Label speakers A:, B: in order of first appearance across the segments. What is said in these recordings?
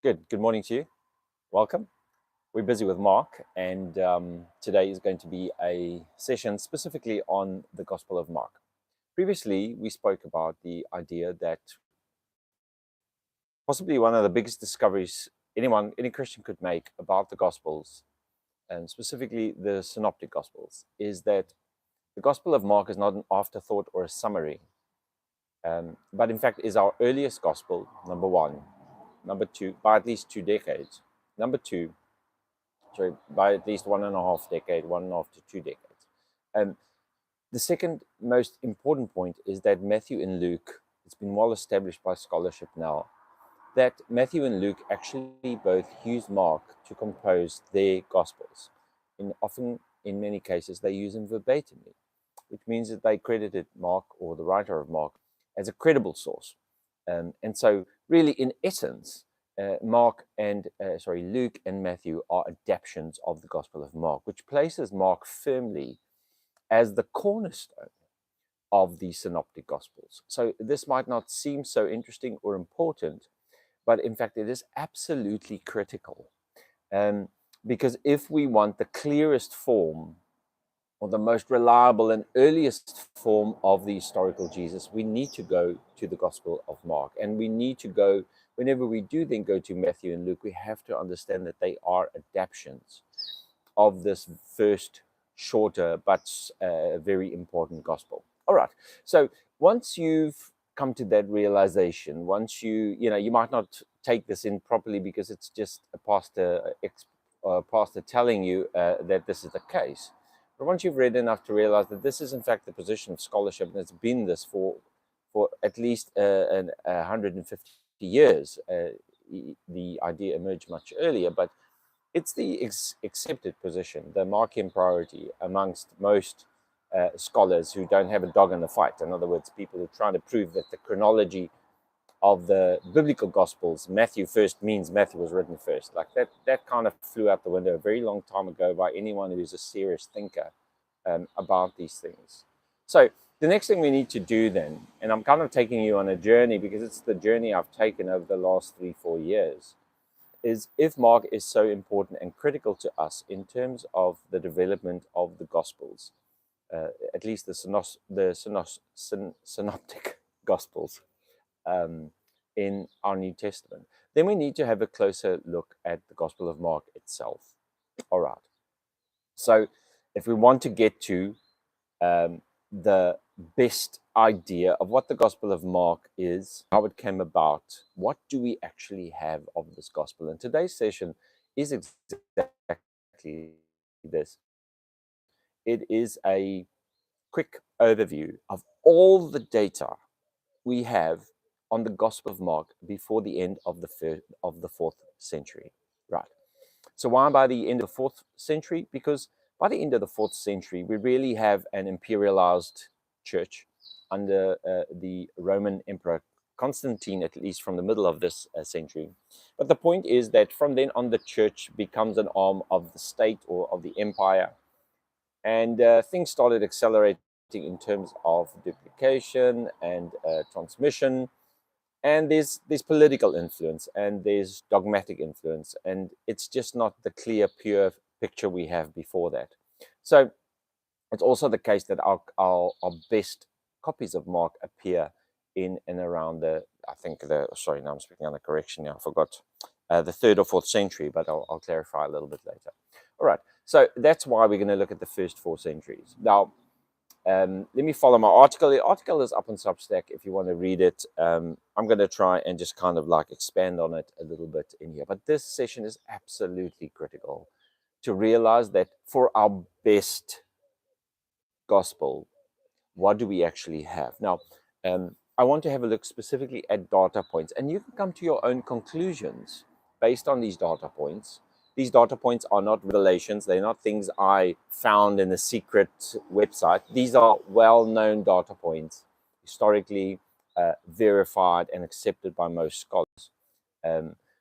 A: Good morning to you. Welcome. We're busy with Mark, and today is going to be a session specifically on the Gospel of Mark. Previously, we spoke about the idea that possibly one of the biggest discoveries any Christian could make about the Gospels, and specifically the Synoptic Gospels, is that the Gospel of Mark is not an afterthought or a summary, but in fact is our earliest Gospel, number one. Number two, by at least 2 decades. Number two, by at least 1.5 decades, 1.5 to 2 decades. The second most important point is that Matthew and Luke, it's been well established by scholarship now, that Matthew and Luke actually both use Mark to compose their Gospels. And often, in many cases, they use them verbatimly, which means that they credited Mark, or the writer of Mark, as a credible source. And so, really, in essence, Luke and Matthew are adaptations of the Gospel of Mark, which places Mark firmly as the cornerstone of the Synoptic Gospels. So this might not seem so interesting or important, but in fact it is absolutely critical. Because if we want the clearest form, or the most reliable and earliest form of the historical Jesus, we need to go to the Gospel of Mark. And we need to go, whenever we do then go to Matthew and Luke, we have to understand that they are adaptations of this first, shorter, but very important Gospel. All right. So once you've come to that realization, once you might not take this in properly because it's just a pastor telling you that this is the case. But once you've read enough to realize that this is in fact the position of scholarship, and it's been this for at least 150 years, the idea emerged much earlier, but it's the accepted position, the Markian priority amongst most scholars who don't have a dog in the fight. In other words, people who are trying to prove that the chronology of the biblical Gospels, Matthew first means Matthew was written first. Like that kind of flew out the window a very long time ago by anyone who's a serious thinker about these things. So the next thing we need to do then, and I'm kind of taking you on a journey because it's the journey I've taken over the last 3-4 years, is if Mark is so important and critical to us in terms of the development of the Gospels, at least the synoptic Gospels, in our New Testament, then we need to have a closer look at the Gospel of Mark itself. All right. So if we want to get to the best idea of what the Gospel of Mark is, how it came about, what do we actually have of this Gospel? And today's session is exactly this. It is a quick overview of all the data we have on the Gospel of Mark before the end of the 4th century. Right. So why by the end of the 4th century? Because by the end of the 4th century, we really have an imperialized church under the Roman Emperor Constantine, at least from the middle of this century. But the point is that from then on, the church becomes an arm of the state or of the empire. And things started accelerating in terms of duplication and transmission. And there's political influence and there's dogmatic influence, and it's just not the clear, pure picture we have before that. So it's also the case that our best copies of Mark appear in and around now I'm speaking on a correction now, I forgot, the 3rd or 4th century, but I'll clarify a little bit later. All right, so that's why we're going to look at the first 4 centuries. Now, let me follow my article. The article is up on Substack if you want to read it. I'm going to try and just kind of like expand on it a little bit in here. But this session is absolutely critical to realize that for our best gospel, what do we actually have? Now, I want to have a look specifically at data points, and you can come to your own conclusions based on these data points. These data points are not revelations. They're not things I found in a secret website. These are well-known data points, historically verified and accepted by most scholars.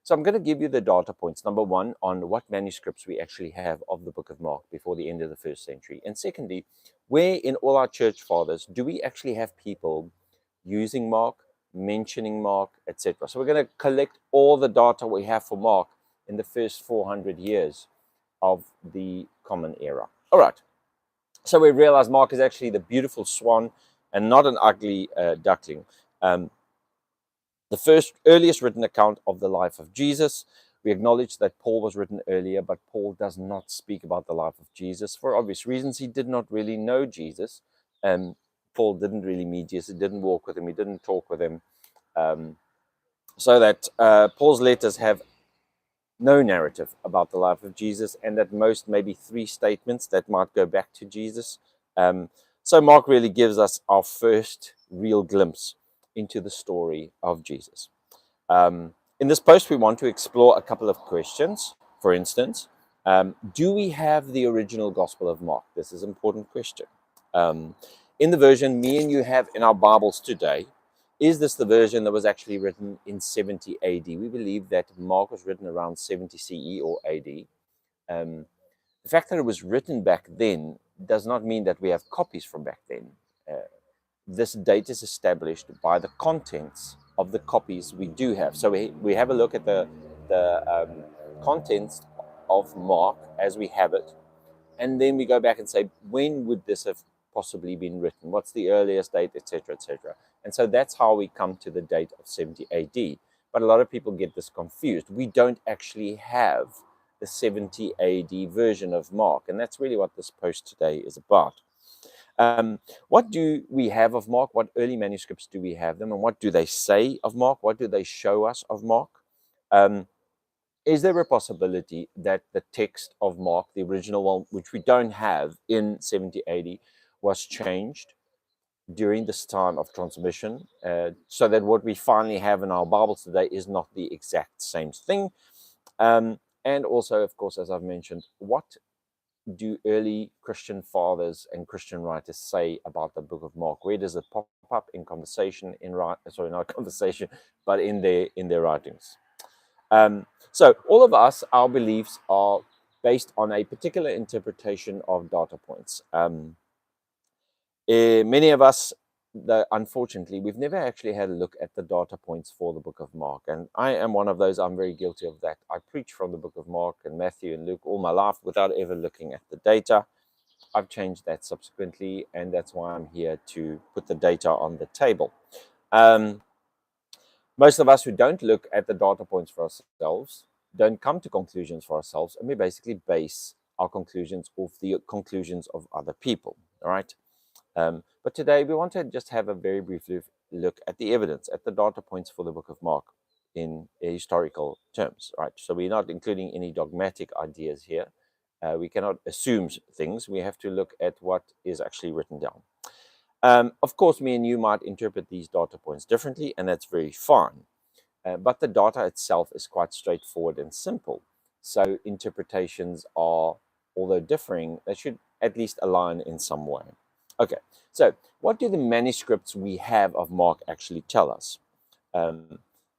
A: So I'm going to give you the data points. Number one, on what manuscripts we actually have of the book of Mark before the end of the 1st century. And secondly, where in all our church fathers do we actually have people using Mark, mentioning Mark, etc. So we're going to collect all the data we have for Mark in the first 400 years of the Common Era. All right. So we realize Mark is actually the beautiful swan and not an ugly duckling. The first earliest written account of the life of Jesus. We acknowledge that Paul was written earlier, but Paul does not speak about the life of Jesus for obvious reasons. He did not really know Jesus. Paul didn't really meet Jesus. He didn't walk with him. He didn't talk with him. So that Paul's letters have no narrative about the life of Jesus, and at most maybe 3 statements that might go back to Jesus. So Mark really gives us our first real glimpse into the story of Jesus. In this post, we want to explore a couple of questions. For instance, do we have the original Gospel of Mark? This is an important question. In the version me and you have in our Bibles today, is this the version that was actually written in 70 AD? We believe that Mark was written around 70 CE or AD. The fact that it was written back then does not mean that we have copies from back then. This date is established by the contents of the copies we do have. So we have a look at the contents of Mark as we have it, and then we go back and say, when would this have possibly been written? What's the earliest date, etc., etc. And so that's how we come to the date of 70 AD. But a lot of people get this confused. We don't actually have the 70 AD version of Mark, and that's really what this post today is about. What do we have of Mark? What early manuscripts do we have them? And what do they say of Mark? What do they show us of Mark? Is there a possibility that the text of Mark, the original one, which we don't have in 70 AD, was changed during this time of transmission, so that what we finally have in our Bibles today is not the exact same thing? And also, of course, as I've mentioned, what do early Christian fathers and Christian writers say about the book of Mark? Where does it pop up in conversation, not conversation, but in their writings? So all of us, our beliefs are based on a particular interpretation of data points. Many of us, unfortunately, we've never actually had a look at the data points for the book of Mark. And I am one of those. I'm very guilty of that. I preach from the book of Mark and Matthew and Luke all my life without ever looking at the data. I've changed that subsequently, and that's why I'm here to put the data on the table. Most of us who don't look at the data points for ourselves don't come to conclusions for ourselves, and we basically base our conclusions off the conclusions of other people. All right. But today we want to just have a very brief look at the evidence, at the data points for the book of Mark in historical terms, right? So we're not including any dogmatic ideas here. We cannot assume things. We have to look at what is actually written down. Of course, me and you might interpret these data points differently, and that's very fine. But the data itself is quite straightforward and simple. So interpretations are, although differing, they should at least align in some way. Okay, so what do the manuscripts we have of Mark actually tell us?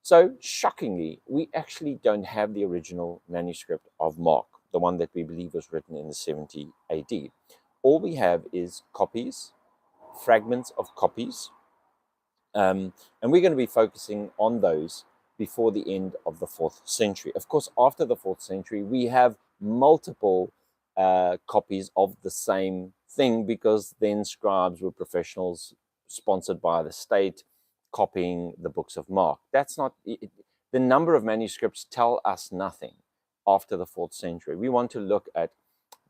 A: So shockingly, we actually don't have the original manuscript of Mark, the one that we believe was written in the 70 AD. All we have is copies, fragments of copies, and we're going to be focusing on those before the end of the 4th century. Of course, after the 4th century, we have multiple copies of the same thing, because then scribes were professionals sponsored by the state copying the books of Mark. That's not the number of manuscripts tell us nothing after the 4th century. We want to look at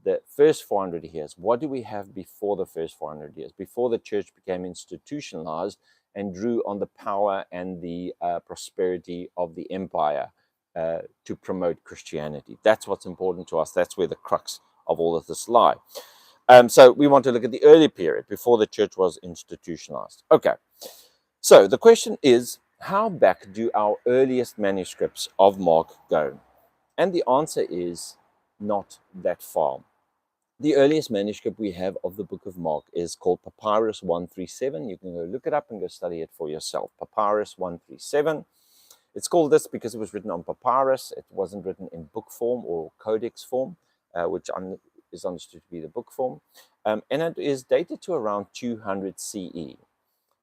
A: the first 400 years. What do we have before the first 400 years, before the church became institutionalized and drew on the power and the prosperity of the empire to promote Christianity? That's what's important to us. That's where the crux of all of this lie. So we want to look at the early period before the church was institutionalized. Okay, so the question is, how back do our earliest manuscripts of Mark go? And the answer is not that far. The earliest manuscript we have of the book of Mark is called Papyrus 137. You can go look it up and go study it for yourself. Papyrus 137. It's called this because it was written on papyrus. It wasn't written in book form or codex form, which is understood to be the book form. And it is dated to around 200 CE.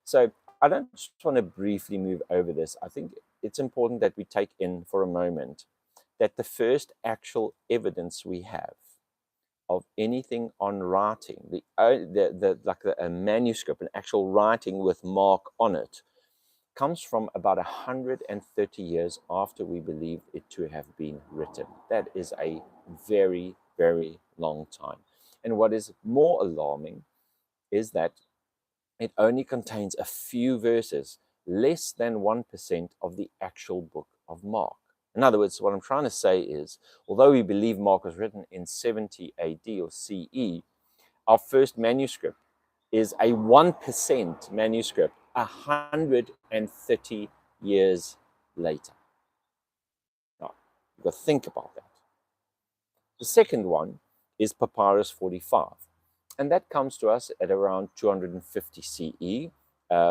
A: So I don't just want to briefly move over this. I think it's important that we take in for a moment that the first actual evidence we have of anything on writing, a manuscript, an actual writing with Mark on it, comes from about 130 years after we believe it to have been written. That is a very, very long time. And what is more alarming is that it only contains a few verses, less than 1% of the actual book of Mark. In other words, what I'm trying to say is, although we believe Mark was written in 70 AD or CE, our first manuscript is a 1% manuscript 130 years later. Now, you've got to think about that. The second one is Papyrus 45, and that comes to us at around 250 CE,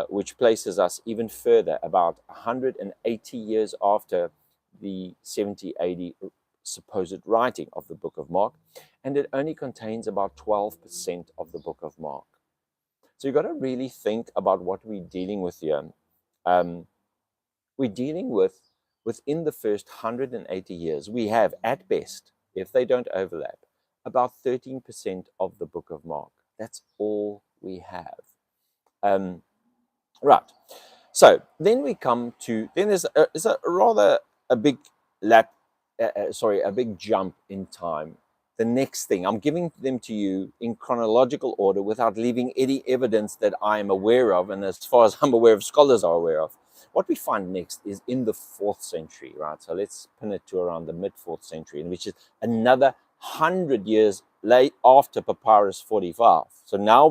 A: which places us even further, about 180 years after the 70 AD supposed writing of the book of Mark, and it only contains about 12% of the book of Mark. So you've got to really think about what we're dealing with here. We're dealing with, within the first 180 years, we have, at best, if they don't overlap, about 13% of the book of Mark. That's all we have. Right. So then we come to, then there's a big a big jump in time. The next thing, I'm giving them to you in chronological order without leaving any evidence that I am aware of, and as far as I'm aware of, scholars are aware of. What we find next is in the 4th century, right? So let's pin it to around the mid-4th century, which is another 100 years late after Papyrus 45. So now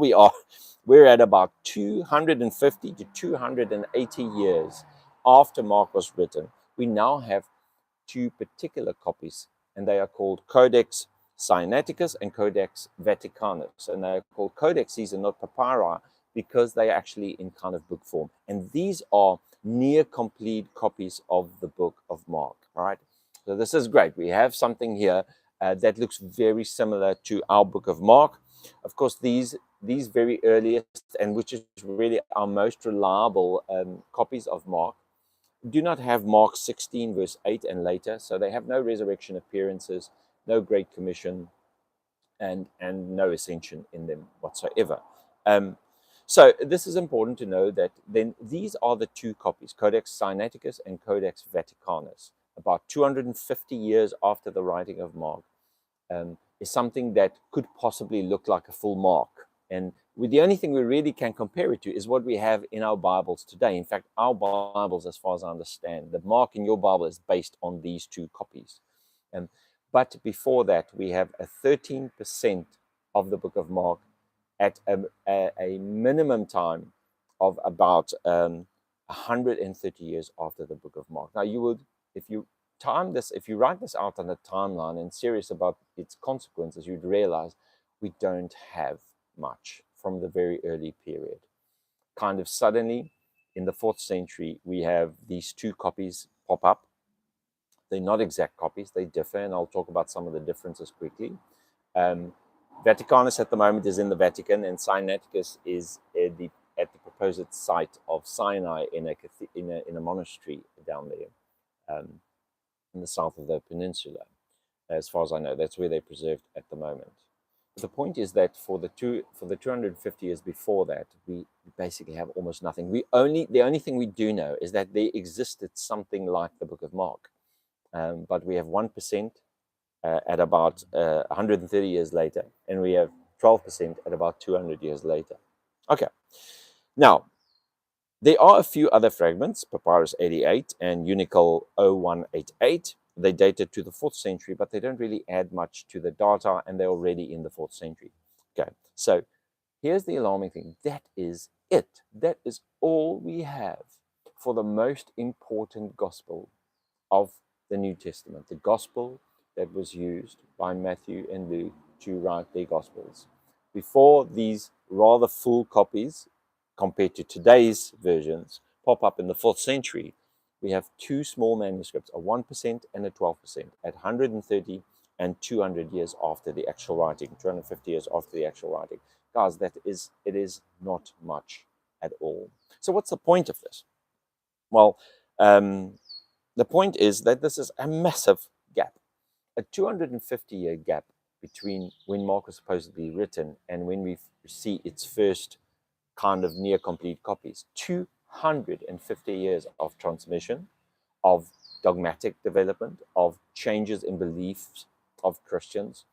A: we're at about 250 to 280 years after Mark was written. We now have two particular copies, and they are called Codex Sinaiticus and Codex Vaticanus. And they are called codexes and not papyri because they are actually in kind of book form. And these are near complete copies of the book of Mark, right? So this is great. We have something here that looks very similar to our book of Mark. Of course, these very earliest, and which is really our most reliable copies of Mark, do not have Mark 16, verse 8 and later, so they have no resurrection appearances, no Great Commission, and no ascension in them whatsoever. So this is important to know that then these are the two copies, Codex Sinaiticus and Codex Vaticanus, about 250 years after the writing of Mark, is something that could possibly look like a full Mark. And the only thing we really can compare it to is what we have in our Bibles today. In fact, our Bibles, as far as I understand, the Mark in your Bible is based on these two copies. But before that, we have a 13% of the book of Mark at a minimum time of about 130 years after the book of Mark. Now, you would, if you write this out on a timeline and serious about its consequences, you'd realize we don't have much from the very early period. Kind of suddenly, in the 4th century, we have these two copies pop up. They're not exact copies, they differ, and I'll talk about some of the differences quickly. Vaticanus at the moment is in the Vatican, and Sinaiticus is at the proposed site of Sinai in a monastery down there in the south of the peninsula. As far as I know, that's where they're preserved at the moment. But the point is that for the 250 years before that, we basically have almost nothing. The only thing we do know is that there existed something like the Book of Mark, but we have 1% at about 130 years later, and we have 12% at about 200 years later. Okay, now there are a few other fragments, Papyrus 88 and Unicol 0188. They dated to the 4th century, but they don't really add much to the data, and they're already in the 4th century. Okay, so here's the alarming thing. That is it. That is all we have for the most important gospel of the New Testament, the gospel that was used by Matthew and Luke to write their gospels. Before these rather full copies, compared to today's versions, pop up in the 4th century, we have two small manuscripts, a 1% and a 12%, at 130 and 200 years after the actual writing, 250 years after the actual writing. Guys, it is not much. at all. So what's the point of this? Well, the point is that this is a massive gap, a 250-year gap between when Mark was supposedly written and when we see its first kind of near complete copies. 250 years of transmission, of dogmatic development, of changes in beliefs of Christians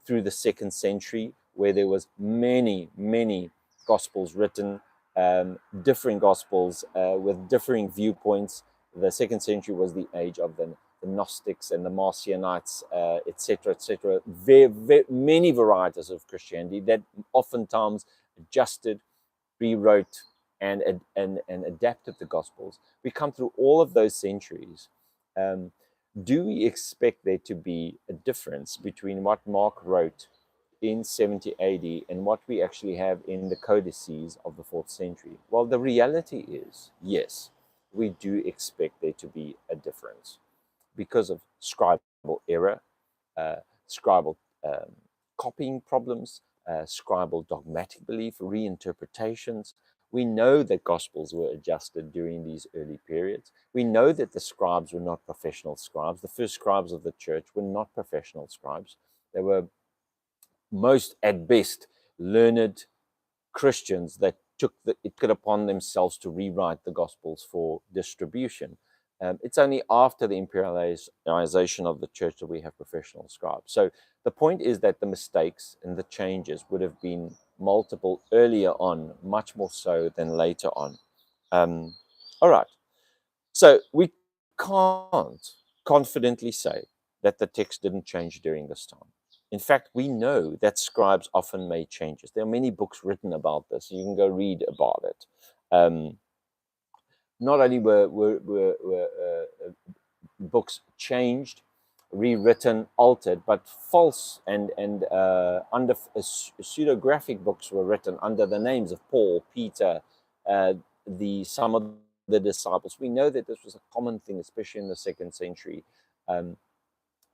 A: through the second century, where there was many gospels written, differing gospels with differing viewpoints. The second century was the age of the Gnostics and the Marcionites, etc., etc. Many varieties of Christianity that oftentimes adjusted, rewrote, and adapted the Gospels. We come through all of those centuries. Do we expect there to be a difference between what Mark wrote in 70 AD and what we actually have in the codices of the 4th century? Well, the reality is, yes, we do expect there to be a difference because of scribal error, scribal copying problems, scribal dogmatic belief, reinterpretations. We know that gospels were adjusted during these early periods. We know that the scribes were not professional scribes. The first scribes of the church were not professional scribes. They were most, at best, learned Christians that took it upon themselves to rewrite the Gospels for distribution. It's only after the imperialization of the church that we have professional scribes. So the point is that the mistakes and the changes would have been multiple earlier on, much more so than later on. All right. So we can't confidently say that the text didn't change during this time. In fact, we know that scribes often made changes. There are many books written about this. You can go read about it. Not only were books changed, rewritten, altered, but false and under pseudographic books were written under the names of Paul, Peter, some of the disciples. We know that this was a common thing, especially in the second century.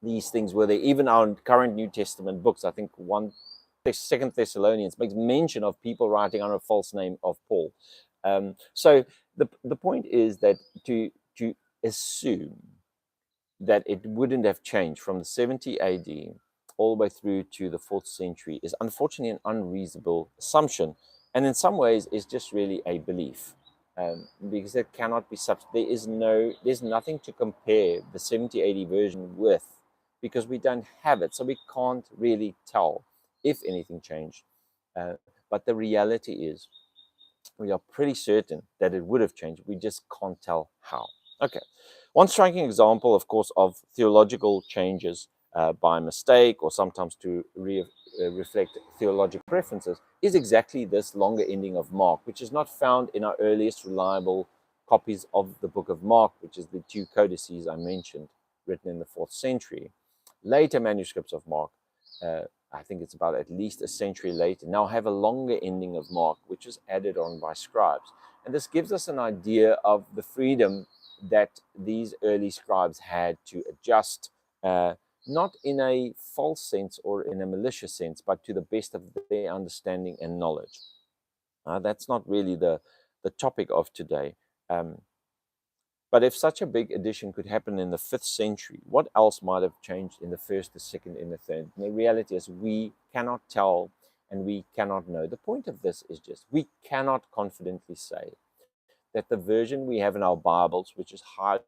A: These things were there. Even our current New Testament books, I think Second Thessalonians makes mention of people writing under a false name of Paul. So the point is that to assume that it wouldn't have changed from the 70 AD all the way through to the 4th century is unfortunately an unreasonable assumption, and in some ways is just really a belief, because there cannot be there's nothing to compare the 70 AD version with, because we don't have it, so we can't really tell if anything changed. But the reality is, we are pretty certain that it would have changed. We just can't tell how. Okay. One striking example, of course, of theological changes by mistake or sometimes to reflect theological preferences is exactly this longer ending of Mark, which is not found in our earliest reliable copies of the book of Mark, which is the 2 codices I mentioned, written in the 4th century. Later manuscripts of Mark, I think it's about at least a century later, now have a longer ending of Mark, which was added on by scribes. And this gives us an idea of the freedom that these early scribes had to adjust, not in a false sense or in a malicious sense, but to the best of their understanding and knowledge. That's not really the topic of today. But if such a big addition could happen in the 5th century, what else might have changed in the 1st, the 2nd, and the 3rd? And the reality is we cannot tell and we cannot know. The point of this is just we cannot confidently say that the version we have in our Bibles, which is highly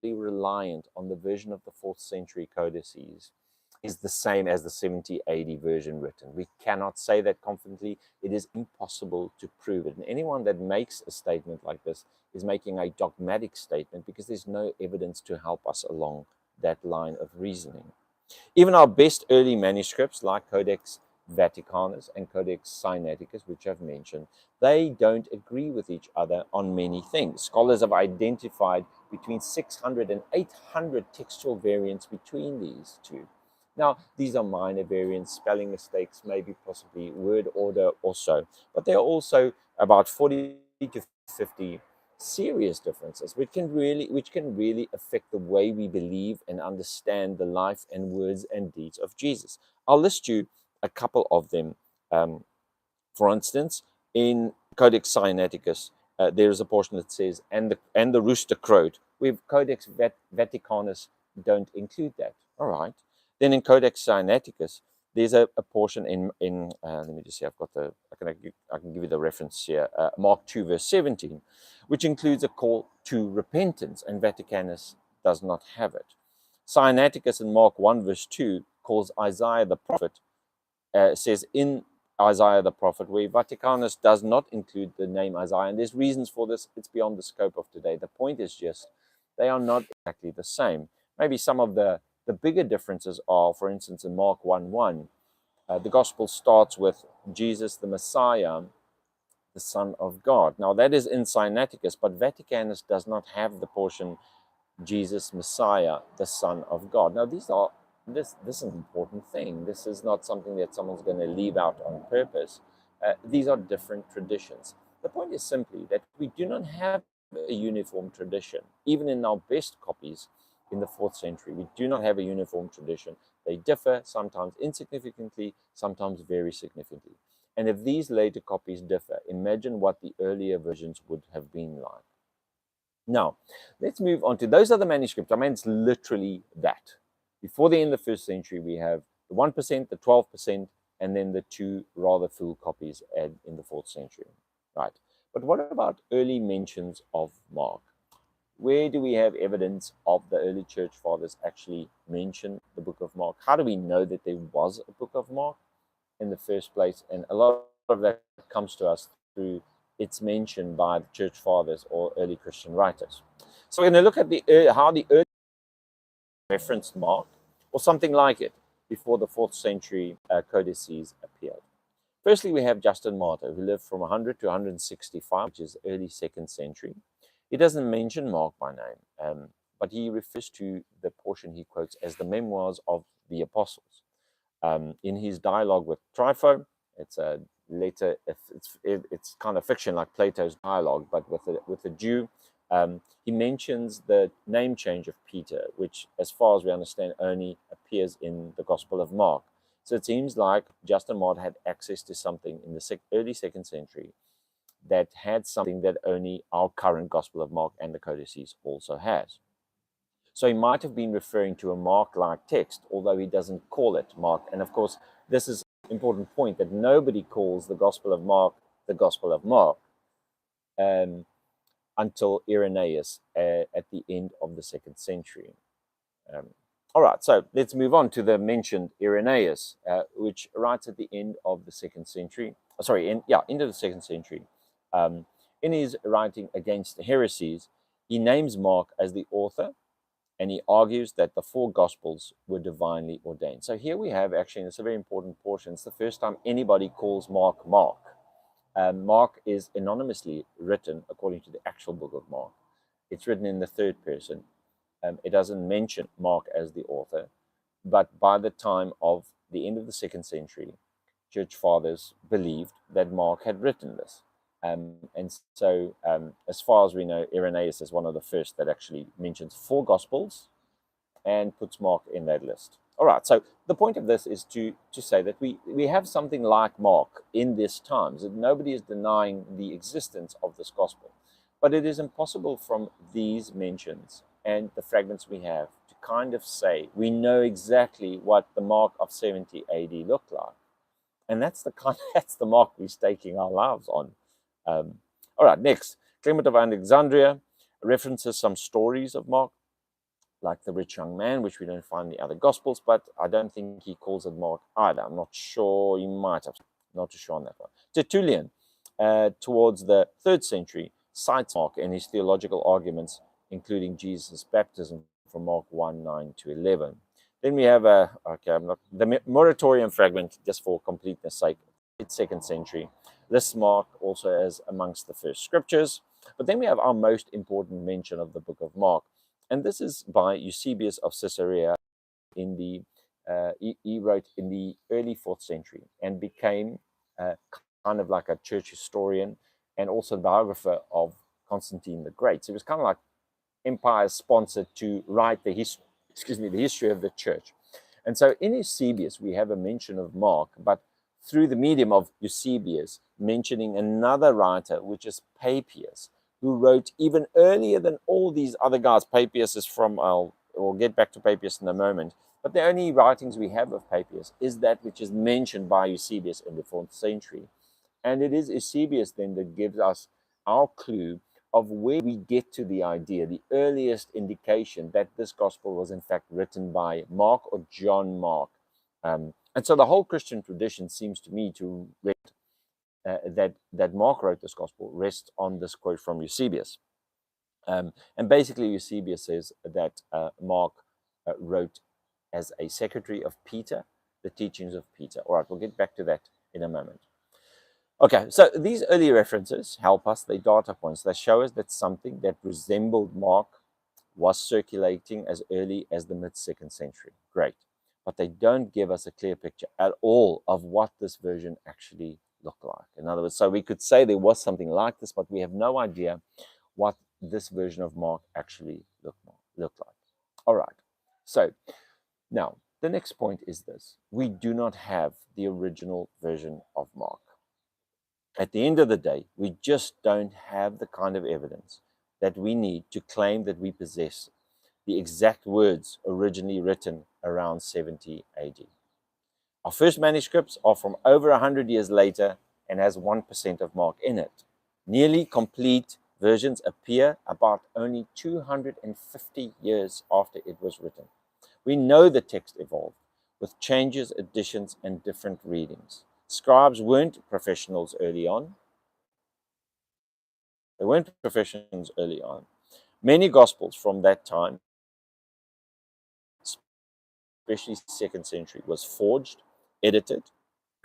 A: reliant on the version of the 4th century codices, is the same as the 70 AD version written. We cannot say that confidently. It is impossible to prove it. And anyone that makes a statement like this is making a dogmatic statement, because there's no evidence to help us along that line of reasoning. Even our best early manuscripts, like Codex Vaticanus and Codex Sinaiticus, which I've mentioned, they don't agree with each other on many things. Scholars have identified between 600 and 800 textual variants between these two. Now, these are minor variants, spelling mistakes, maybe possibly word order or so, but there are also about 40 to 50 serious differences, which can really affect the way we believe and understand the life and words and deeds of Jesus. I'll list you a couple of them. For instance, in Codex Sinaiticus, there is a portion that says, and the rooster crowed. With Codex Vaticanus, don't include that. All right. Then in Codex Sinaiticus, there's a portion in let me just see, I can give you the reference here, Mark 2 verse 17, which includes a call to repentance, and Vaticanus does not have it. Sinaiticus in Mark 1 verse 2 calls Isaiah the prophet, says in Isaiah the prophet, where Vaticanus does not include the name Isaiah. And there's reasons for this. It's beyond the scope of today. The point is just they are not exactly the same. Maybe some of the bigger differences are, for instance, in Mark 1:1, the gospel starts with Jesus the Messiah, the Son of God. Now that is in Sinaiticus, but Vaticanus does not have the portion Jesus Messiah, the Son of God. Now this is an important thing. This is not something that someone's going to leave out on purpose. These are different traditions. The point is simply that we do not have a uniform tradition. Even in our best copies in the 4th century, we do not have a uniform tradition. They differ, sometimes insignificantly, sometimes very significantly. And if these later copies differ, imagine what the earlier versions would have been like. Now, let's move on to, those are the manuscripts. I mean, it's literally that. Before the end of the 1st century, we have the 1%, the 12%, and then the 2 rather full copies in the 4th century, right? But what about early mentions of Mark? Where do we have evidence of the early church fathers actually mention the book of Mark? How do we know that there was a book of Mark in the first place? And a lot of that comes to us through its mentioned by the church fathers or early Christian writers. So we're going to look at how the early referenced Mark, or something like it, before the 4th century codices appeared. Firstly, we have Justin Martyr, who lived from 100 to 165, which is early 2nd century. He doesn't mention Mark by name, but he refers to the portion he quotes as the memoirs of the apostles. In his dialogue with Trypho, it's a later, it's kind of fiction like Plato's dialogue, but with a Jew. He mentions the name change of Peter, which, as far as we understand, only appears in the Gospel of Mark. So it seems like Justin Martyr had access to something in the early 2nd century that had something that only our current Gospel of Mark and the codices also has. So he might have been referring to a Mark-like text, although he doesn't call it Mark. And of course, this is an important point, that nobody calls the Gospel of Mark the Gospel of Mark until Irenaeus at the end of the 2nd century. All right, so let's move on to the mentioned Irenaeus, which writes at the end of the 2nd century. End of the 2nd century. In his writing against the heresies, he names Mark as the author, and he argues that the 4 Gospels were divinely ordained. So here we have, actually, and it's a very important portion, it's the first time anybody calls Mark Mark. Mark is anonymously written according to the actual book of Mark. It's written in the 3rd person. It doesn't mention Mark as the author, but by the time of the end of the 2nd century, church fathers believed that Mark had written this. And so, as far as we know, Irenaeus is one of the first that actually mentions 4 Gospels and puts Mark in that list. All right, so the point of this is to say that we have something like Mark in this times, that nobody is denying the existence of this Gospel. But it is impossible from these mentions and the fragments we have to kind of say we know exactly what the Mark of 70 AD looked like. And that's the Mark we're staking our lives on. All right, next, Clement of Alexandria references some stories of Mark, like the rich young man, which we don't find in the other Gospels, but I don't think he calls it Mark either. I'm not sure, he might have, not too sure on that one. Tertullian, towards the 3rd century, cites Mark in his theological arguments, including Jesus' baptism from Mark 1:9 to 11. Then we have the Moratorium fragment, just for completeness sake, it's 2nd century. Lists Mark also as amongst the first scriptures. But then we have our most important mention of the book of Mark. And this is by Eusebius of Caesarea. He wrote in the early 4th century and became kind of like a church historian and also the biographer of Constantine the Great. So it was kind of like empire sponsored to write the history of the church. And so in Eusebius, we have a mention of Mark, but through the medium of Eusebius, mentioning another writer, which is Papias, who wrote even earlier than all these other guys. Papias is from, we'll get back to Papias in a moment, but the only writings we have of Papias is that which is mentioned by Eusebius in the 4th century. And it is Eusebius then that gives us our clue of where we get to the idea, the earliest indication that this gospel was in fact written by Mark or John Mark. And so the whole Christian tradition seems to me to rest, that Mark wrote this gospel rests on this quote from Eusebius. And basically Eusebius says that Mark wrote as a secretary of Peter, the teachings of Peter. All right, we'll get back to that in a moment. Okay, so these early references help us, they're data points. They show us that something that resembled Mark was circulating as early as the mid-2nd century. Great. But they don't give us a clear picture at all of what this version actually looked like. In other words, so we could say there was something like this, but we have no idea what this version of Mark actually looked like. All right. So now the next point is this. We do not have the original version of Mark. At the end of the day, we just don't have the kind of evidence that we need to claim that we possess the exact words originally written around 70 AD. Our first manuscripts are from over 100 years later and has 1% of Mark in it. Nearly complete versions appear about only 250 years after it was written. We know the text evolved with changes, additions, and different readings. Scribes weren't professionals early on. They weren't professionals early on. Many Gospels from that time, especially 2nd century, was forged, edited,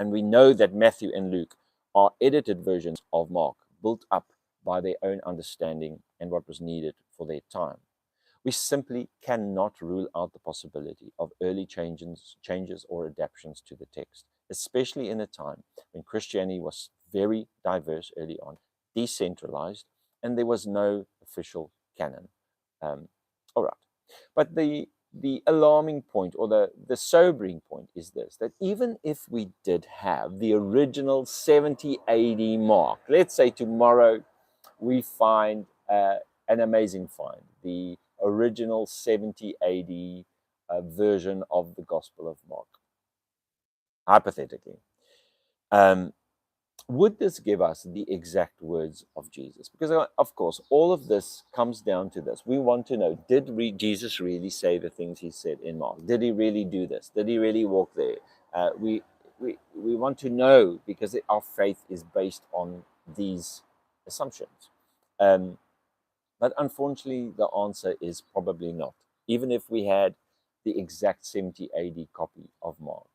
A: and we know that Matthew and Luke are edited versions of Mark, built up by their own understanding and what was needed for their time. We simply cannot rule out the possibility of early changes or adaptations to the text, especially in a time when Christianity was very diverse early on, decentralized, and there was no official canon. All right. But the alarming point or the sobering point is this, that even if we did have the original 70 AD Mark, let's say tomorrow we find an amazing find, the original 70 AD version of the Gospel of Mark, hypothetically. Would this give us the exact words of Jesus? Because, of course, all of this comes down to this. We want to know, did Jesus really say the things he said in Mark? Did he really do this? Did he really walk there? We want to know because our faith is based on these assumptions. But unfortunately, the answer is probably not. Even if we had the exact 70 AD copy of Mark,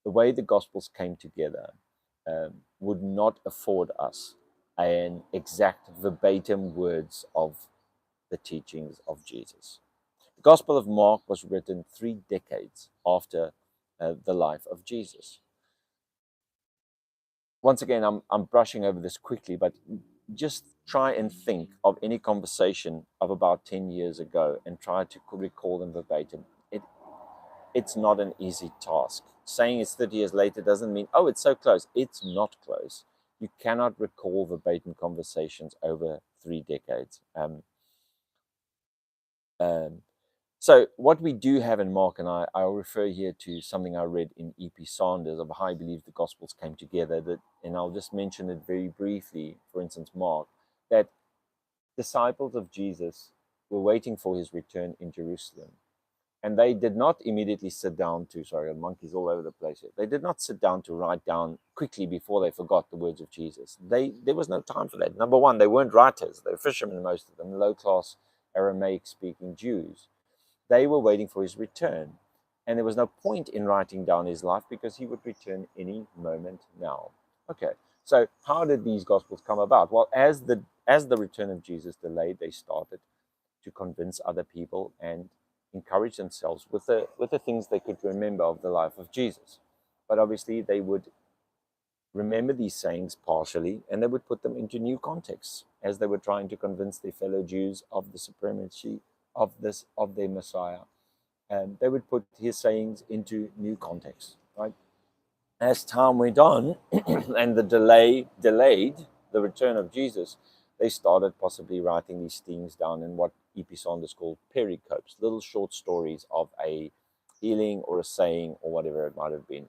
A: the way the Gospels came together would not afford us an exact verbatim words of the teachings of Jesus. The Gospel of Mark was written 3 decades after the life of Jesus. Once again, I'm brushing over this quickly, but just try and think of any conversation of about 10 years ago and try to recall them verbatim. It's not an easy task. Saying it's 30 years later doesn't mean, oh, it's so close. It's not close. You cannot recall verbatim conversations over 3 decades. So what we do have in Mark, and I'll refer here to something I read in E.P. Sanders of how I believe the Gospels came together, and I'll just mention it very briefly, for instance, Mark, that disciples of Jesus were waiting for his return in Jerusalem. And they did not immediately sit down to, sorry, monkeys all over the place here. They did not sit down to write down quickly before they forgot the words of Jesus. There was no time for that. Number one, they weren't writers. They were fishermen, most of them, low-class Aramaic-speaking Jews. They were waiting for his return. And there was no point in writing down his life because he would return any moment now. Okay, so how did these Gospels come about? Well, as the return of Jesus delayed, they started to convince other people and encourage themselves with the things they could remember of the life of Jesus. But obviously they would remember these sayings partially and they would put them into new contexts as they were trying to convince their fellow Jews of the supremacy of their Messiah. And they would put his sayings into new contexts, right? as time went on and the delay delayed the return of Jesus, they started possibly writing these things down in what E.P. Saunders called pericopes, little short stories of a healing or a saying or whatever it might have been.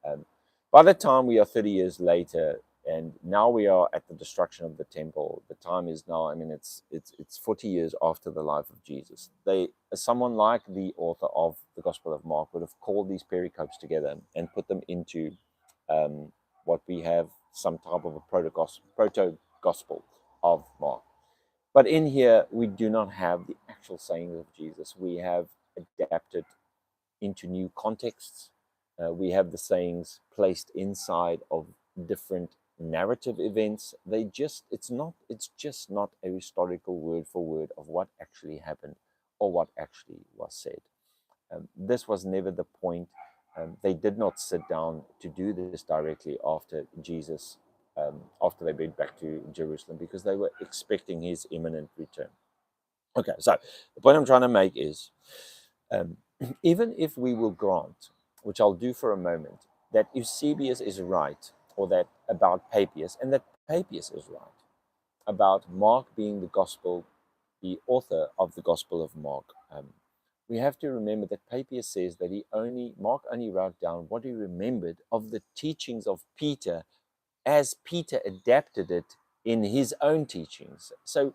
A: Um, by the time we are 30 years later, and now we are at the destruction of the temple, the time is now, I mean, it's 40 years after the life of Jesus. Someone like the author of the Gospel of Mark would have called these pericopes together and put them into what we have, some type of a proto-gospel of Mark. But in here, we do not have the actual sayings of Jesus. We have adapted into new contexts. We have the sayings placed inside of different narrative events. It's just not a historical word for word of what actually happened or what actually was said. This was never the point. They did not sit down to do this directly after Jesus, after they went back to Jerusalem, because they were expecting his imminent return. Okay, so the point I'm trying to make is, um, even if we will grant, which I'll do for a moment, that Eusebius is right, or that about Papias, and that Papias is right about Mark being the author of the Gospel of Mark, we have to remember that Papias says that Mark only wrote down what he remembered of the teachings of Peter as Peter adapted it in his own teachings. So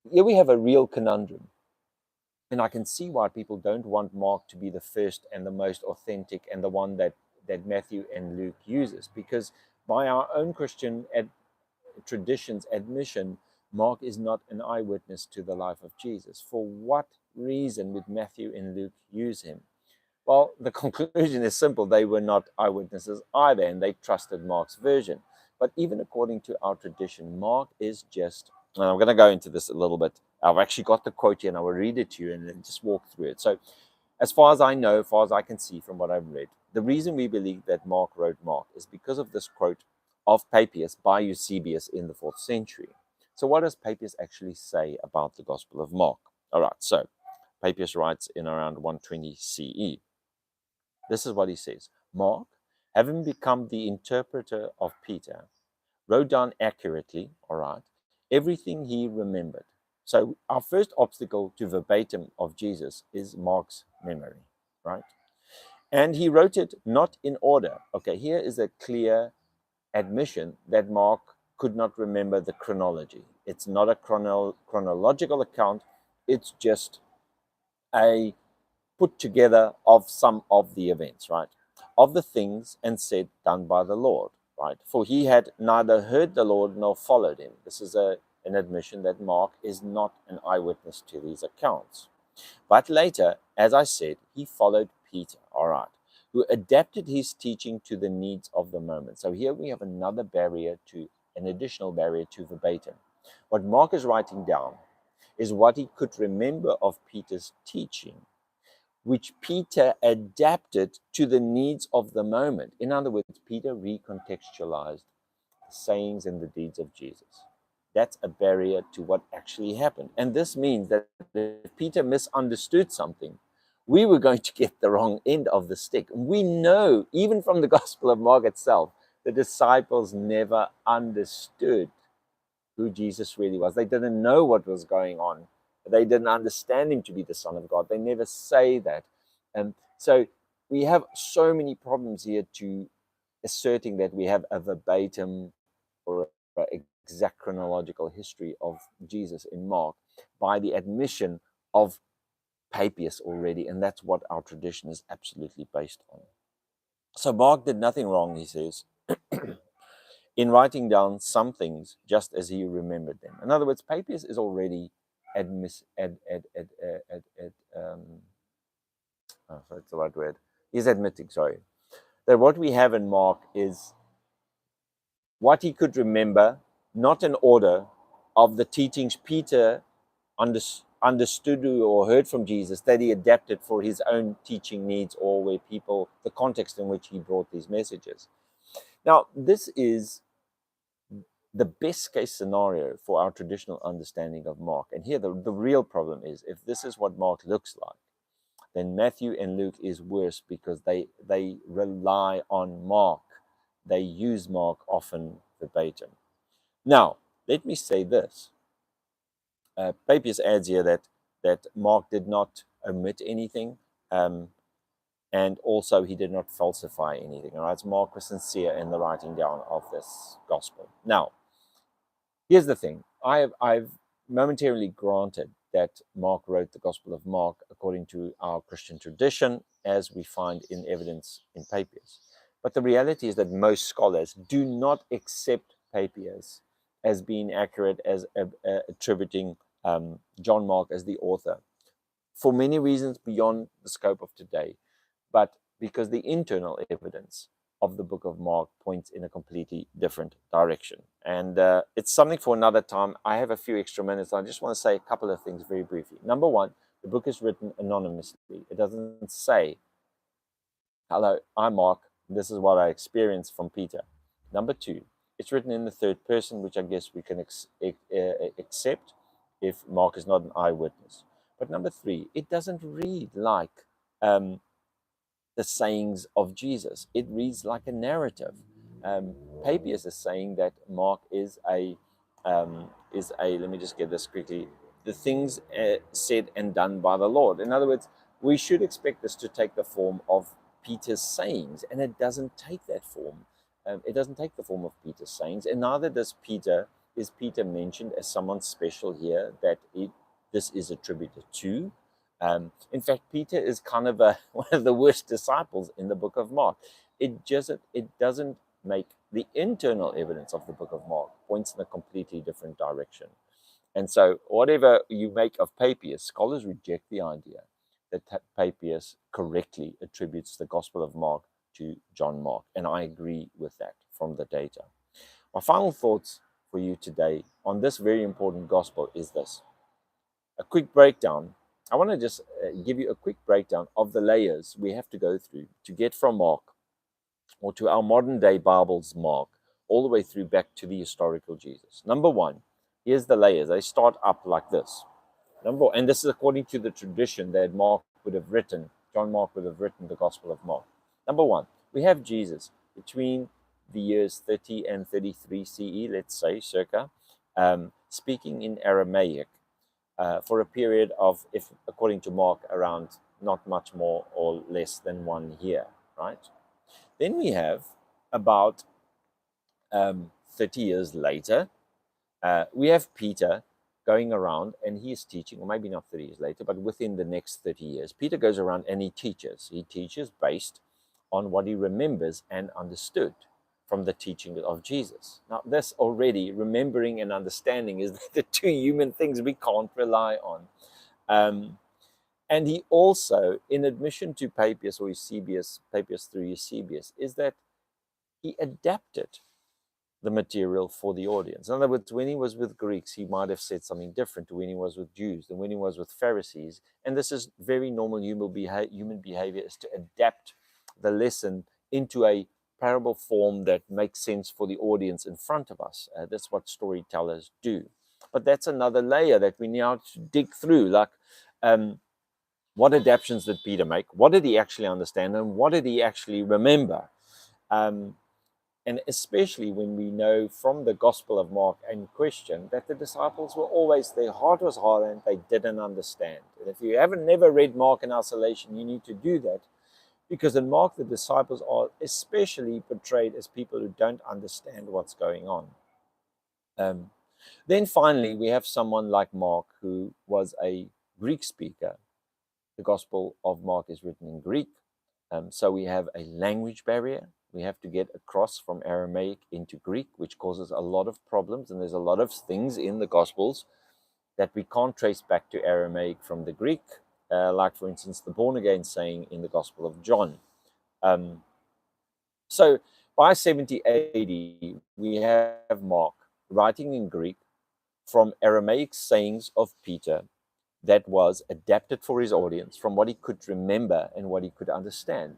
A: here we have a real conundrum. And I can see why people don't want Mark to be the first and the most authentic and the one that Matthew and Luke uses, because by our own Christian tradition's admission, Mark is not an eyewitness to the life of Jesus. For what reason would Matthew and Luke use him? Well, the conclusion is simple. They were not eyewitnesses either, and they trusted Mark's version. But even according to our tradition, Mark is just, and I'm going to go into this a little bit. I've actually got the quote here, and I will read it to you and then just walk through it. So, as far as I know, as far as I can see from what I've read, the reason we believe that Mark wrote Mark is because of this quote of Papias by Eusebius in the 4th century. So what does Papias actually say about the Gospel of Mark? All right, so Papias writes in around 120 CE. This is what he says. Mark, having become the interpreter of Peter, wrote down accurately, all right, everything he remembered. So our first obstacle to verbatim of Jesus is Mark's memory, right? And he wrote it not in order. Okay, here is a clear admission that Mark could not remember the chronology. It's not a chronological account. It's just a put together of some of the events, right? Of the things and said done by the Lord, right? For he had neither heard the Lord nor followed him. This is an admission that Mark is not an eyewitness to these accounts. But later, as I said, he followed Peter, all right, who adapted his teaching to the needs of the moment. So here we have an additional barrier to verbatim. What Mark is writing down is what he could remember of Peter's teaching, which Peter adapted to the needs of the moment. In other words, Peter recontextualized the sayings and the deeds of Jesus. That's a barrier to what actually happened. And this means that if Peter misunderstood something, we were going to get the wrong end of the stick. We know, even from the Gospel of Mark itself, the disciples never understood who Jesus really was. They didn't know what was going on. They didn't understand him to be the Son of God. They never say that. And so we have so many problems here to asserting that we have a verbatim or an exact chronological history of Jesus in Mark by the admission of Papias already, and that's what our tradition is absolutely based on. So Mark did nothing wrong, he says, in writing down some things just as he remembered them. In other words, Papias is already that's the right word. He's admitting, sorry, that what we have in Mark is what he could remember, not in order of the teachings Peter understood or heard from Jesus that he adapted for his own teaching needs, or where the context in which he brought these messages. Now, this is the best case scenario for our traditional understanding of Mark. And here the real problem is, if this is what Mark looks like, then Matthew and Luke is worse because they rely on Mark. They use Mark often verbatim. Now, let me say this. Papias adds here that Mark did not omit anything, and also he did not falsify anything. All right, so Mark was sincere in the writing down of this gospel. Now, here's the thing. I've momentarily granted that Mark wrote the Gospel of Mark according to our Christian tradition, as we find in evidence in Papias. But the reality is that most scholars do not accept Papias as being accurate, as attributing John Mark as the author, for many reasons beyond the scope of today, but because the internal evidence of the book of Mark points in a completely different direction. And it's something for another time. I have a few extra minutes. I just want to say a couple of things very briefly. Number one, the book is written anonymously. It doesn't say, "Hello, I'm Mark. This is what I experienced from Peter." Number two, it's written in the third person, which I guess we can accept if Mark is not an eyewitness. But number three, it doesn't read like the sayings of Jesus. It reads like a narrative. Papias is saying that Mark is a, let me just get this quickly, the things said and done by the Lord. In other words, we should expect this to take the form of Peter's sayings, and it doesn't take that form. It doesn't take the form of Peter's sayings, and neither does Peter. Is Peter mentioned as someone special here that this is attributed to? In fact, Peter is kind of one of the worst disciples in the book of Mark. It doesn't make the internal evidence of the book of Mark points in a completely different direction. And so whatever you make of Papias, scholars reject the idea that Papias correctly attributes the Gospel of Mark to John Mark. And I agree with that from the data. My final thoughts for you today on this very important gospel is this. A quick breakdown. I want to just give you a quick breakdown of the layers we have to go through to get from Mark, or to our modern day Bible's Mark, all the way through back to the historical Jesus. Number one, here's the layers. They start up like this. And this is according to the tradition that John Mark would have written the Gospel of Mark. Number one, we have Jesus between the years 30 and 33 CE, let's say, circa, speaking in Aramaic for a period of, if according to Mark, around not much more or less than 1 year, right? Then we have about 30 years later, we have Peter going around, and he is teaching, or maybe not 30 years later, but within the next 30 years, Peter goes around and he teaches. He teaches based on what he remembers and understood from the teaching of Jesus. Now, this already, remembering and understanding, is the two human things we can't rely on. And he also, in admission to Papias or Eusebius, Papias through Eusebius, is that he adapted the material for the audience. In other words, when he was with Greeks, he might have said something different to when he was with Jews and when he was with Pharisees. And this is very normal human behavior, is to adapt the lesson into a parable form that makes sense for the audience in front of us. That's what storytellers do. But that's another layer that we now have to dig through. Like, what adaptations did Peter make? What did he actually understand? And what did he actually remember? And especially when we know from the Gospel of Mark in question that the disciples were always, their heart was hard and they didn't understand. And if you haven't never read Mark in isolation, you need to do that. Because in Mark, the disciples are especially portrayed as people who don't understand what's going on. Then finally, we have someone like Mark, who was a Greek speaker. The Gospel of Mark is written in Greek. So we have a language barrier. We have to get across from Aramaic into Greek, which causes a lot of problems. And there's a lot of things in the Gospels that we can't trace back to Aramaic from the Greek. Like, for instance, the born-again saying in the Gospel of John. So by 70 AD, we have Mark writing in Greek from Aramaic sayings of Peter that was adapted for his audience from what he could remember and what he could understand.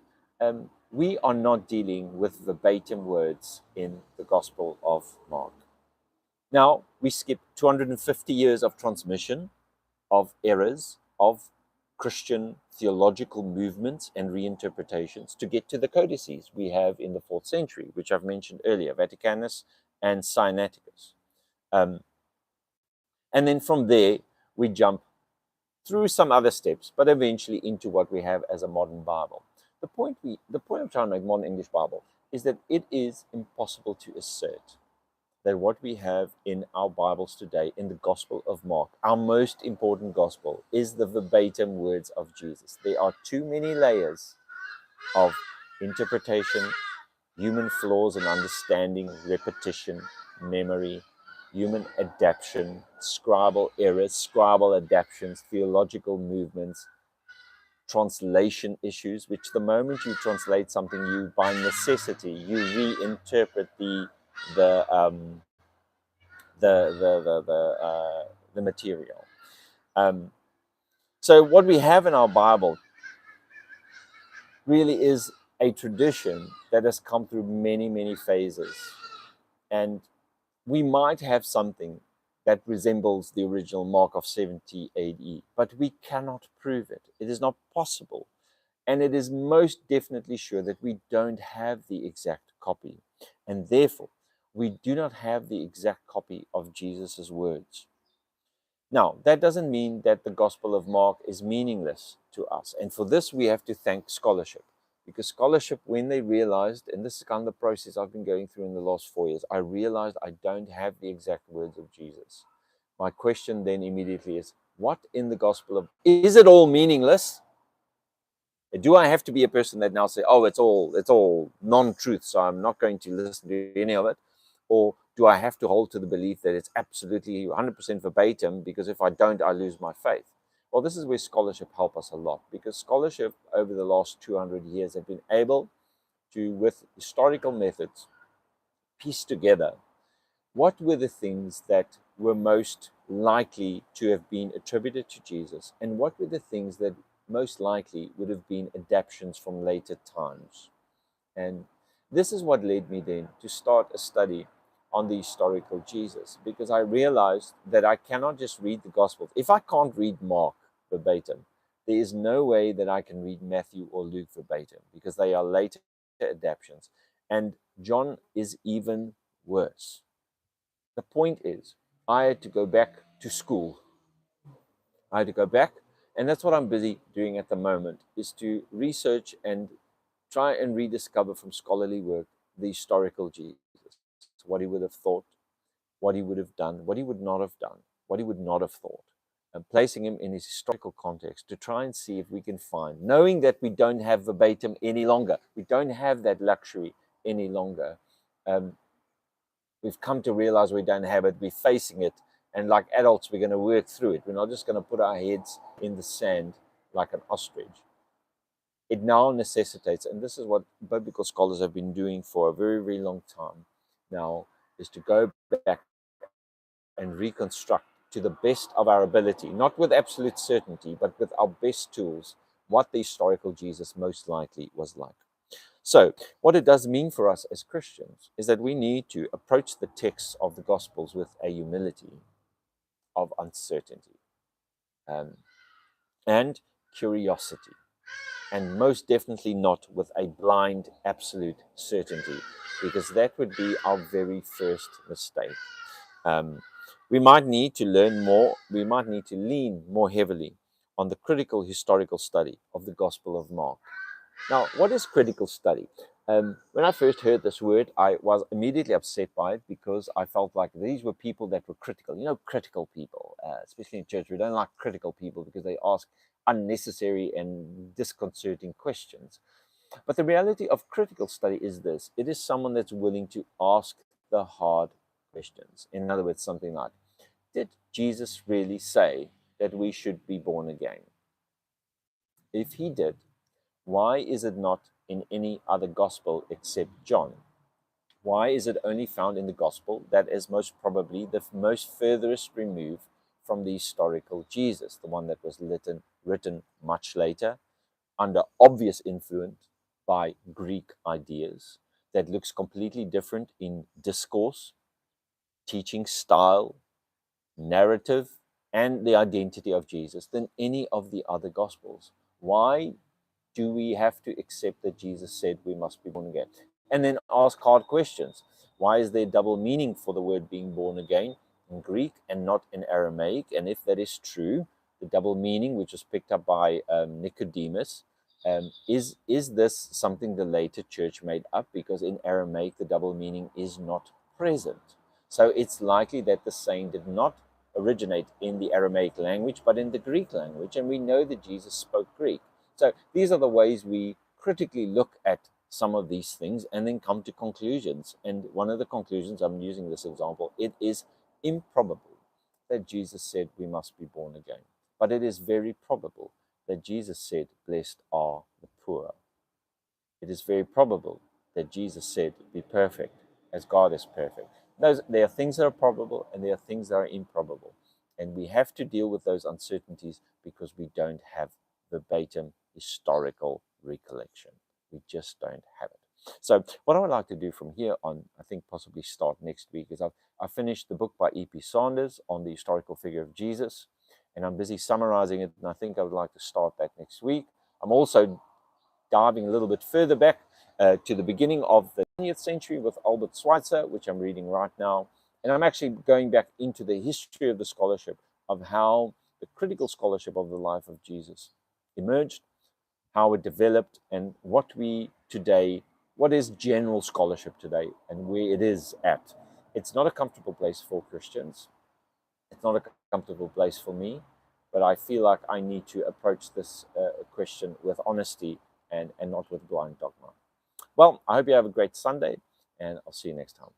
A: We are not dealing with verbatim words in the Gospel of Mark. Now, we skip 250 years of transmission, of errors, of Christian theological movements and reinterpretations to get to the codices we have in the 4th century, which I've mentioned earlier, Vaticanus and Sinaiticus. And then from there, we jump through some other steps, but eventually into what we have as a modern Bible. The point I'm trying to make, modern English Bible, is that it is impossible to assert that what we have in our Bibles today, in the Gospel of Mark, our most important Gospel, is the verbatim words of Jesus. There are too many layers of interpretation, human flaws and understanding, repetition, memory, human adaptation, scribal errors, scribal adaptations, theological movements, translation issues, which the moment you translate something, you by necessity you reinterpret the um, the material. So what we have in our Bible really is a tradition that has come through many, many phases. And we might have something that resembles the original Mark of 70 AD, but we cannot prove it. It is not possible. And it is most definitely sure that we don't have the exact copy. And therefore, we do not have the exact copy of Jesus' words. Now, that doesn't mean that the Gospel of Mark is meaningless to us. And for this, we have to thank scholarship. Because scholarship, when they realized, and this is kind of the process I've been going through in the last 4 years, I realized I don't have the exact words of Jesus. My question then immediately is, what in the Gospel of, is it all meaningless? Do I have to be a person that now say, oh, it's all non-truth, so I'm not going to listen to any of it? Or do I have to hold to the belief that it's absolutely 100% verbatim, because if I don't, I lose my faith? Well, this is where scholarship helps us a lot, because scholarship over the last 200 years have been able to, with historical methods, piece together what were the things that were most likely to have been attributed to Jesus, and what were the things that most likely would have been adaptations from later times. And this is what led me then to start a study on the historical Jesus, because I realized that I cannot just read the Gospels. If I can't read Mark verbatim, there is no way that I can read Matthew or Luke verbatim, because they are later adaptations. And John is even worse. The point is, I had to go back to school. I had to go back, and that's what I'm busy doing at the moment, is to research and try and rediscover from scholarly work the historical Jesus, what he would have thought, what he would have done, what he would not have done, what he would not have thought, and placing him in his historical context to try and see if we can find, knowing that we don't have verbatim any longer, we don't have that luxury any longer. We've come to realize we don't have it, we're facing it, and like adults, we're going to work through it. We're not just going to put our heads in the sand like an ostrich. It now necessitates, and this is what biblical scholars have been doing for a very, very long time now, is to go back and reconstruct to the best of our ability, not with absolute certainty, but with our best tools, what the historical Jesus most likely was like. So, what it does mean for us as Christians is that we need to approach the texts of the Gospels with a humility of uncertainty and curiosity, and most definitely not with a blind, absolute certainty, because that would be our very first mistake. We might need to learn more, we might need to lean more heavily on the critical historical study of the Gospel of Mark. Now, what is critical study? When I first heard this word, I was immediately upset by it, because I felt like these were people that were critical. You know, critical people, especially in church, we don't like critical people because they ask unnecessary and disconcerting questions. But the reality of critical study is this: it is someone that's willing to ask the hard questions. In other words, something like, did Jesus really say that we should be born again? If he did, why is it not in any other gospel except John? Why is it only found in the gospel that is most probably the most furthest removed from the historical Jesus, the one that was written much later, under obvious influence by Greek ideas, that looks completely different in discourse, teaching style, narrative, and the identity of Jesus than any of the other Gospels. Why do we have to accept that Jesus said we must be born again? And then ask hard questions. Why is there double meaning for the word being born again in Greek and not in Aramaic? And if that is true, the double meaning, which was picked up by Nicodemus, is this something the later church made up? Because in Aramaic, the double meaning is not present. So it's likely that the saying did not originate in the Aramaic language, but in the Greek language. And we know that Jesus spoke Greek. So these are the ways we critically look at some of these things and then come to conclusions. And one of the conclusions, I'm using this example, it is improbable that Jesus said we must be born again. But it is very probable that Jesus said, blessed are the poor. It is very probable that Jesus said, be perfect as God is perfect. There are things that are probable and there are things that are improbable. And we have to deal with those uncertainties because we don't have verbatim historical recollection. We just don't have it. So what I would like to do from here on, I think possibly start next week, is I've finished the book by E.P. Sanders on the historical figure of Jesus, and I'm busy summarizing it, and I think I would like to start that next week. I'm also diving a little bit further back to the beginning of the 20th century with Albert Schweitzer, which I'm reading right now. And I'm actually going back into the history of the scholarship of how the critical scholarship of the life of Jesus emerged, how it developed, and what is general scholarship today and where it is at. It's not a comfortable place for Christians. It's not a comfortable place for me, but I feel like I need to approach this question with honesty and not with blind dogma. Well, I hope you have a great Sunday, and I'll see you next time.